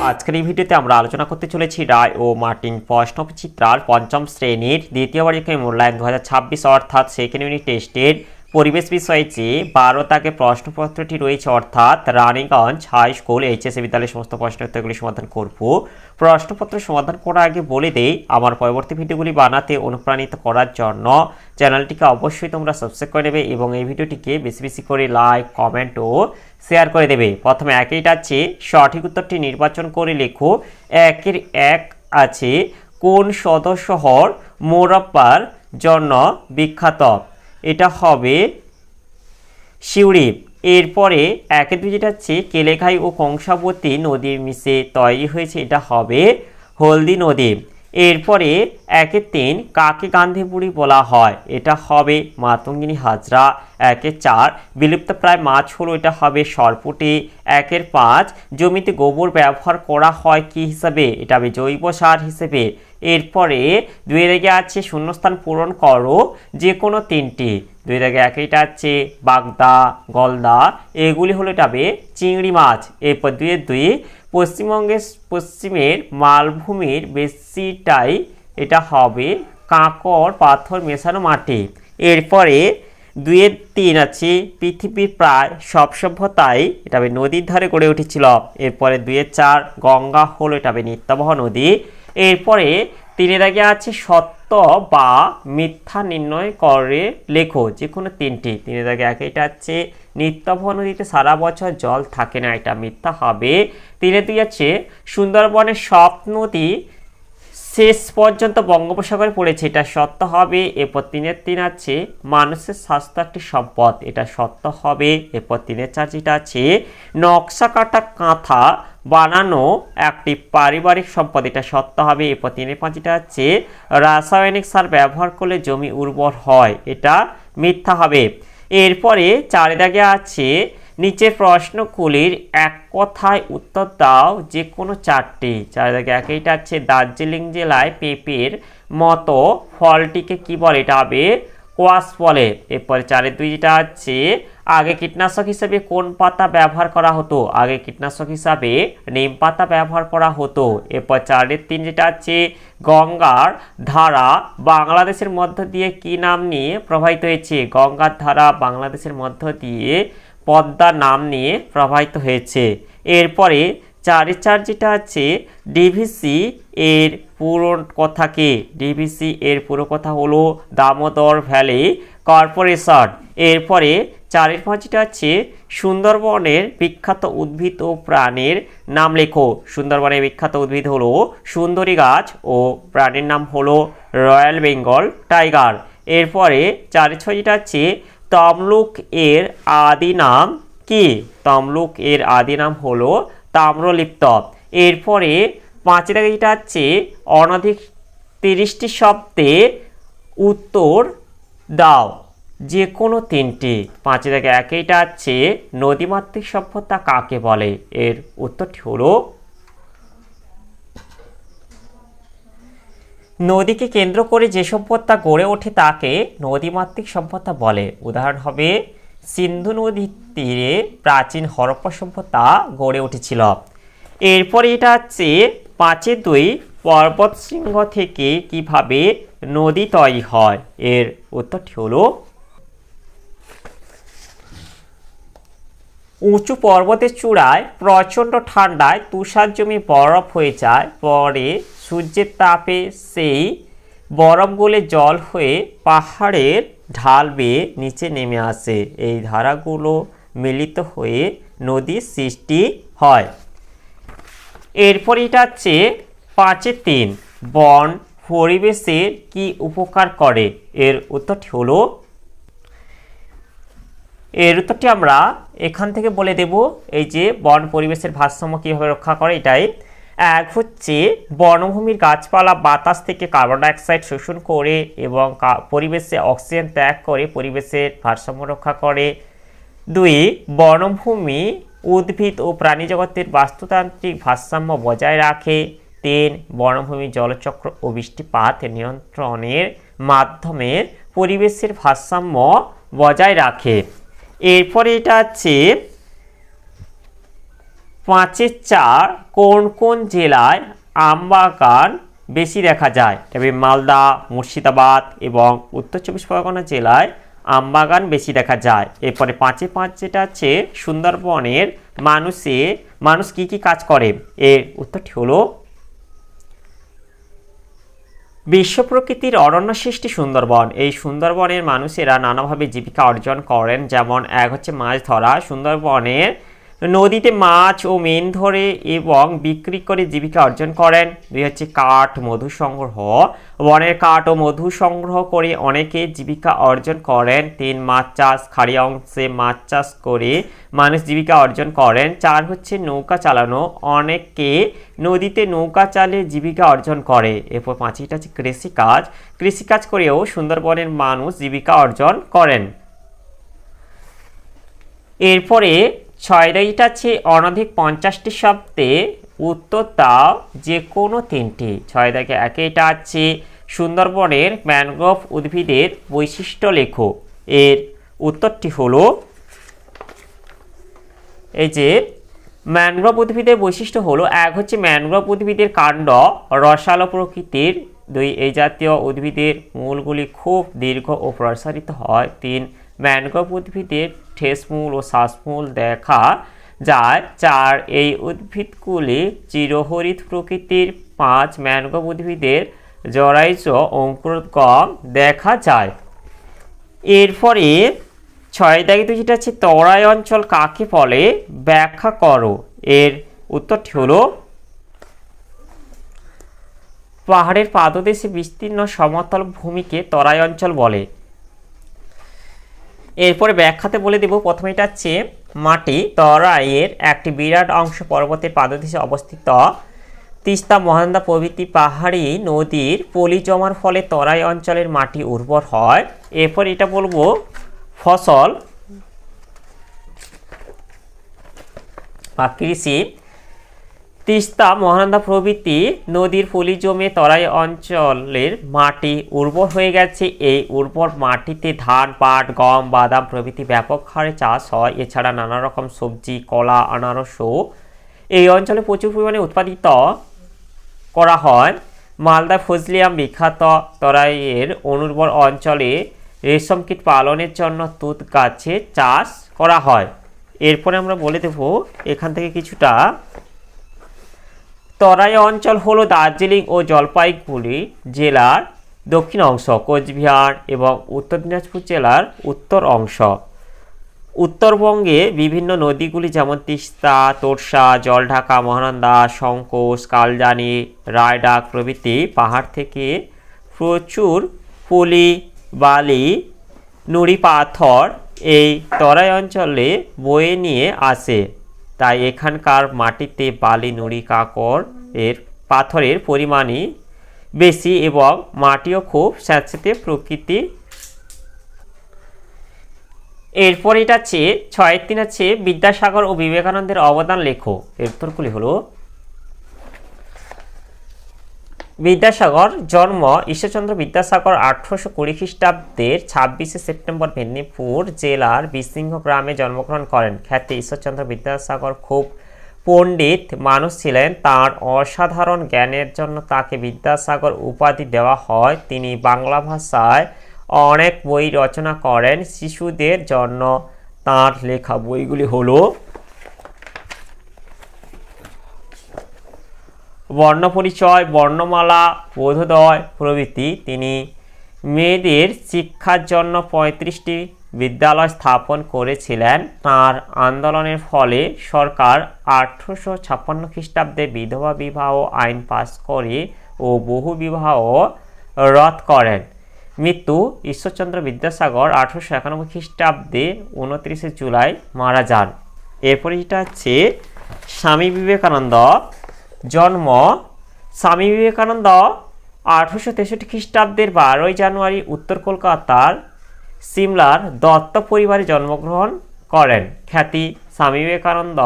আজকের এই ভিডিওতে আমরা আলোচনা করতে চলেছি রায় ও মার্টিন প্রশ্নবিচিত্রার পঞ্চম শ্রেণীর দ্বিতীয় বার্ষিক মূল্যায়ন 2026 অর্থাৎ সেকেন্ড ইউনিট টেস্টের পরিবেশ বিষয়ে যে 12 দাগের প্রশ্নপত্রটি রয়েছে অর্থাৎ রানীগঞ্জ হাই স্কুল এইচএসসি বিদ্যালয়ের সমস্ত প্রশ্নের উত্তরগুলি সমাধান করব। প্রশ্নপত্র সমাধান করার আগে বলে দেই, আমার পরবর্তী ভিডিওগুলি বানাতে অনুপ্রাণিত করার জন্য চ্যানেলটিকে অবশ্যই তোমরা সাবস্ক্রাইব করে নেবে এবং এই ভিডিওটিকে বেশি বেশি করে লাইক, কমেন্ট ও শেয়ার করে দেবে। প্রথমে একইটা আছে, সঠিক উত্তরটি নির্বাচন করে লেখো। একের এক আছে, কোন সদস্য শহর মোরব্বার জন্য বিখ্যাত? এটা হবে সিউড়ি। এরপরে একের দুই যেটা আছে, কেলেঘাই ও কংসাবতী নদীর মিশে তৈরি হয়েছে, এটা হবে হলদি নদী। এরপরে একের তিন, কাকে গান্ধী বুড়ি বলা হয়? এটা হবে মাতঙ্গিনী হাজরা। একের চার, বিলুপ্ত প্রায় মাছ হলো, এটা হবে সরপুঁটি। একের পাঁচ, জমিতে গোবর ব্যবহার করা হয় কি হিসাবে? এটা হবে জৈব সার হিসেবে। এরপরে দুই দাগে আছে, শূন্যস্থান পূরণ করো যে কোনো তিনটি। দুই দাগে একইটা আছে, বাগদা, গলদা, এগুলি হলো এটা হবে চিংড়ি মাছ। এরপর দুইয়ের দুই, পশ্চিমবঙ্গের পশ্চিমের মালভূমির বেশিটাই এটা হবে কাঁকর পাথর মেশানো মাটি। এরপরে দুইয়ের তিন আছে, পৃথিবীর প্রায় সব সভ্যতাই এটা হবে নদীর ধারে গড়ে উঠেছিল। এরপরে দুইয়ের চার, গঙ্গা হলো এটা হবে নিত্যবহ নদী। এরপরে তিনের আগে আছে, সত্য বা মিথ্যা নির্ণয় করে লেখো যে কোনো তিনটি। তিনের আগে একইটা আছে, নিত্যবহ নদীতে সারা বছর জল থাকে না, এটা মিথ্যা হবে। তিনের দুই আছে, সুন্দরবনের সব নদী শেষ পর্যন্ত বঙ্গোপসাগরে পড়েছে, এটা সত্য হবে। এরপর তিনের তিন আছে, মানুষের স্বাস্থ্য একটি সম্পদ, এটা সত্য হবে। এরপর তিনের চার যেটা আছে, নকশা কাটা কাঁথা বানানো একটি পারিবারিক সম্পদ, এটা সত্য হবে। এরপর তিনের পাঁচ যেটা আছে, রাসায়নিক সার ব্যবহার করলে জমি উর্বর হয়, এটা মিথ্যা হবে। এরপরে চারের দাগে আছে, নিচের প্রশ্নগুলির এক কথায় উত্তর দাও যে কোনো চারটি। চারের দাগে একইটা আছে, দার্জিলিং জেলায় পেঁপের মতো ফলটিকে কি বলে? এটা হবে কোয়াশ বলে। এরপরে চারের দুই যেটা আছে, আগে কীটনাশক হিসেবে কোন পাতা ব্যবহার করা হতো? আগে কীটনাশক হিসাবে নিম পাতা ব্যবহার করা হতো। এরপর চারের তিন যেটা আছে, গঙ্গার ধারা বাংলাদেশের মধ্য দিয়ে কি নাম নিয়ে প্রবাহিত হয়েছে? গঙ্গার ধারা বাংলাদেশের মধ্য দিয়ে পদ্মা নাম নিয়ে প্রবাহিত হয়েছে। এরপরে চারের চার যেটা আছে, ডিভিসি এর পুরো কথা কি? ডিভিসি এর পুরো কথা হলো দামোদর ভ্যালি কর্পোরেশন। এরপরে চারের পাঁচ যেটা আছে, সুন্দরবনের বিখ্যাত উদ্ভিদ ও প্রাণীর নাম লেখো। সুন্দরবনের বিখ্যাত উদ্ভিদ হলো সুন্দরী গাছ ও প্রাণীর নাম হলো রয়্যাল বেঙ্গল টাইগার। এরপরে চারের ছয় যেটা আছে, তমলুক এর আদি নাম কি? তমলুক এর আদি নাম হলো তাম্রলিপ্ত। এরপরে পাঁচের আগে যেটা আছে, অনধিক 30টি শব্দে উত্তর দাও যে কোনো তিনটি। পাঁচের আগে একইটা আছে, নদীমাতৃক সভ্যতা কাকে বলে? এর উত্তরটি হলো, নদীকে কেন্দ্র করে যে সভ্যতা গড়ে ওঠে তাকে নদীমাতৃক সভ্যতা বলে। উদাহরণ হবে, সিন্ধু নদীর তীরে প্রাচীন হরপ্পা সভ্যতা গড়ে উঠেছিল। এরপরে এটা হচ্ছে পাঁচের দুই, পর্বত শৃঙ্গ থেকে কিভাবে নদী তৈরি হয়? এর উত্তরটি হলো, উঁচু পর্বতের চূড়ায় প্রচণ্ড ঠান্ডায় তুষার জমি বরফ হয়ে যায়, পরে সূর্যের তাপে সেই বরফ গলে জল হয়ে পাহাড়ের ঢাল বেয়ে নিচে নেমে আসে। এই ধারাগুলো মিলিত হয়ে নদীর সৃষ্টি হয়। এরপর এটা হচ্ছে পাঁচের তিন, বন পরিবেশের কি উপকার করে? এর উত্তরটি হলো, এর উত্তরটি আমরা এখান থেকে বলে দেব। এই যে বন পরিবেশের ভারসাম্য কীভাবে রক্ষা করে, এটাই। এক হচ্ছে, বনভূমির গাছপালা বাতাস থেকে কার্বন ডাইঅক্সাইড শোষণ করে এবং পরিবেশে অক্সিজেন ত্যাগ করে পরিবেশের ভারসাম্য রক্ষা করে। দুই, বনভূমি উদ্ভিদ ও প্রাণী জগতের বাস্তুতান্ত্রিক ভারসাম্য বজায় রাখে। তিন, বনভূমি জলচক্র ও বৃষ্টিপাত নিয়ন্ত্রণের মাধ্যমে পরিবেশের ভারসাম্য বজায় রাখে। এরপরে এটা আছে 5-4 কোন কোন জেলায় আমবাগান বেশি দেখা যায়? তবে মালদা, মুর্শিদাবাদ এবং উত্তর 24 পরগনা জেলায় আমবাগান বেশি দেখা যায়। এরপরে 5-5 যেটা আছে সুন্দরবনের মানুষ কি কি কাজ করে? এর উত্তরটি হলো বিশ্ব প্রকৃতির অরণ্য সৃষ্টি সুন্দরবন। এই সুন্দরবনের মানুষেরা নানাভাবে জীবিকা অর্জন করেন, যেমন এক হচ্ছে মাছ ধরা। সুন্দরবনের নদীতে মাছ ও মিন ধরে এবং বিক্রি করে জীবিকা অর্জন করেন। 2 হচ্ছে কাঠ মধু সংগ্রহ। বনের কাঠ ও মধু সংগ্রহ করে অনেকে জীবিকা অর্জন করেন। 3 মাছ চাষ। খাড়ি অংশে মাছ চাষ করে মানুষ জীবিকা অর্জন করেন। 4 হচ্ছে নৌকা চালানো। অনেকে নদীতে নৌকা চালিয়ে জীবিকা অর্জন করে। এরপর 5টা হচ্ছে কৃষিকাজ। কৃষিকাজ করেও সুন্দরবনের মানুষ জীবিকা অর্জন করেন। এরপরে 6টা আছে অনধিক 50টি শব্দে উত্তর দাও যে কোনো 3টি। 6-1 এটা আছে সুন্দরবনের ম্যানগ্রোভ উদ্ভিদের বৈশিষ্ট্য লেখো। এর উত্তরটি হলো এই যে ম্যানগ্রোভ উদ্ভিদের বৈশিষ্ট্য হলো 1 হচ্ছে ম্যানগ্রোভ উদ্ভিদের কাণ্ড রসালো প্রকৃতির। 2 এই জাতীয় উদ্ভিদের মূলগুলি খুব দীর্ঘ ও প্রসারিত হয়। 3 ম্যানগ্রোভ উদ্ভিদের ঠেসমূল ও শ্বাসমূল দেখা যায়। 4 এই উদ্ভিদগুলি চিরহরিত প্রকৃতির। 5 ম্যানগ্রোভ উদ্ভিদের জরায়ুজ অঙ্কুরোদ্গম দেখা যায়। এরপরে 6-2 যেটা আছে তরাই অঞ্চল কাকে বলে ব্যাখ্যা করো। এর উত্তরটি হলো পাহাড়ের পাদদেশে বিস্তীর্ণ সমতল ভূমিকে তরাই অঞ্চল বলে। এরপরে ব্যাখ্যাতে বলে দেব। প্রথমে এটা হচ্ছে মাটি। তরাইয়ের একটি বিরাট অংশ পর্বতের পাদদেশে অবস্থিত। তিস্তা, মহানন্দা প্রভৃতি পাহাড়ি নদীর পলি জমার ফলে তরাই অঞ্চলের মাটি উর্বর হয়। এরপর এটা বলবো ফসল বা কৃষি। তিস্তা, মহানন্দা প্রভৃতি নদীর পলি জমে তরাই অঞ্চলের মাটি উর্বর হয়ে গেছে। এই উর্বর মাটিতে ধান, পাট, গম, বাদাম প্রভৃতি ব্যাপক হারে চাষ হয়। এছাড়া নানা রকম সবজি, কলা, আনারসও এই অঞ্চলে প্রচুর পরিমাণে উৎপাদিত করা হয়। মালদা ফজলি আম বিখ্যাত। তরাইয়ের অনুর্বর অঞ্চলে রেশম কীট পালনের জন্য তুঁত গাছের চাষ করা হয়। এরপরে আমরা বলে দেব এখান থেকে কিছুটা। তরাই অঞ্চল হলো দার্জিলিং ও জলপাইগুড়ি জেলার দক্ষিণ অংশ, কোচবিহার এবং উত্তর দিনাজপুর জেলার উত্তর অংশ। উত্তরবঙ্গে বিভিন্ন নদীগুলি যেমন তিস্তা, তোরসা, জলঢাকা, মহানন্দা, সংকোচ, কালজানি, রায়ডাক প্রভৃতি পাহাড় থেকে প্রচুর পলি, বালি, নুড়ি পাথর এই তরাই অঞ্চলে বয়ে নিয়ে আসে। তাই এখানকার মাটিতে বালি, নুড়ি, কাঁকর এর পাথরের পরিমাণই বেশি এবং মাটিও খুব স্যাঁতসেঁতে প্রকৃতি। এরপর এটা আছে 6-3 আছে বিদ্যাসাগর ও বিবেকানন্দের অবদান লেখো। এর উত্তরগুলি হলো বিদ্যাসাগর জন্ম ঈশ্বরচন্দ্র বিদ্যাসাগর 1820 খ্রিস্টাব্দের 26শে সেপ্টেম্বর মেদিনীপুর জেলার বিসিংহ গ্রামে জন্মগ্রহণ করেন। খ্যাতি ঈশ্বরচন্দ্র বিদ্যাসাগর খুব পণ্ডিত মানুষ ছিলেন। তাঁর অসাধারণ জ্ঞানের জন্য তাকে বিদ্যাসাগর উপাধি দেওয়া হয়। তিনি বাংলা ভাষায় অনেক বই রচনা করেন। শিশুদের জন্য তাঁর লেখা বইগুলি হলো বর্ণপরিচয়, বর্ণমালা, বোধোদয় প্রভৃতি। তিনি মেয়েদের শিক্ষার জন্য 35টি বিদ্যালয় স্থাপন করেছিলেন। তাঁর আন্দোলনের ফলে সরকার 1856 খ্রিস্টাব্দে বিধবা বিবাহ আইন পাস করে ও বহু বিবাহ রদ করেন। মৃত্যু ঈশ্বরচন্দ্র বিদ্যাসাগর 1891 খ্রিস্টাব্দে 29শে জুলাই মারা যান। এরপরে যেটা হচ্ছে স্বামী বিবেকানন্দ জন্ম। স্বামী বিবেকানন্দ 1863 খ্রিস্টাব্দের 12ই জানুয়ারি উত্তর কলকাতার সিমলার দত্ত পরিবারে জন্মগ্রহণ করেন। খ্যাতি স্বামী বিবেকানন্দ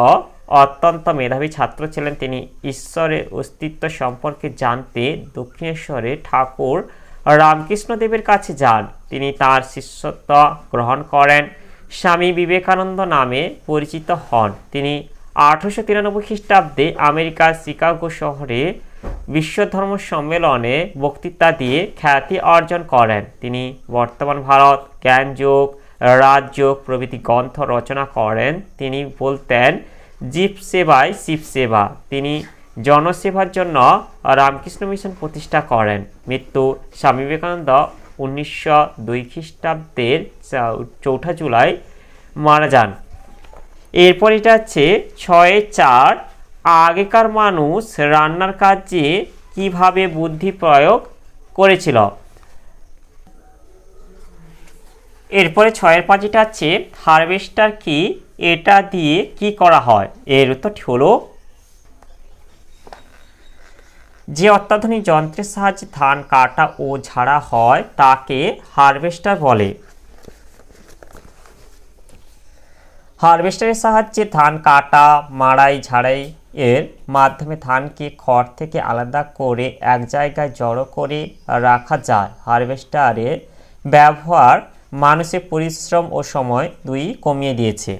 অত্যন্ত মেধাবী ছাত্র ছিলেন। তিনি ঈশ্বরের অস্তিত্ব সম্পর্কে জানতে দক্ষিণেশ্বরে ঠাকুর রামকৃষ্ণদেবের কাছে যান। তিনি তার শিষ্যত্ব গ্রহণ করেন। স্বামী বিবেকানন্দ নামে পরিচিত হন। তিনি 1893 খ্রিস্টাব্দে আমেরিকার শিকাগো শহরে বিশ্ব ধর্ম সম্মেলনে বক্তৃতা দিয়ে খ্যাতি অর্জন করেন। তিনি বর্তমান ভারত, জ্ঞানযোগ, রাজযোগ প্রভৃতি গ্রন্থ রচনা করেন। তিনি বলতেন, জীব সেবায় শিব সেবা। তিনি জনসেবার জন্য রামকৃষ্ণ মিশন প্রতিষ্ঠা করেন। মৃত্যু স্বামী বিবেকানন্দ 1902 খ্রিস্টাব্দের 4 জুলাই মারা যান। এরপর এটা হচ্ছে 6-4, আগেকার মানুষ রান্নার কাজে কিভাবে বুদ্ধি প্রয়োগ করেছিল। এরপরে 6-5 এটা হচ্ছে হারভেস্টার কি, এটা দিয়ে কি করা হয়। এর উত্তরটি হলো, যে অত্যাধুনিক যন্ত্রের সাহায্যে ধান কাটা ও ঝাড়া হয় তাকে হারভেস্টার বলে। হারভেস্টারের সাহায্যে ধান কাটা, মাড়াই, ঝাড়াই এর মাধ্যমে ধানকে খড় থেকে আলাদা করে এক জায়গায় জড়ো করে রাখা যায়। হারভেস্টারের ব্যবহার মানুষের পরিশ্রম ও সময় দুই কমিয়ে দিয়েছে।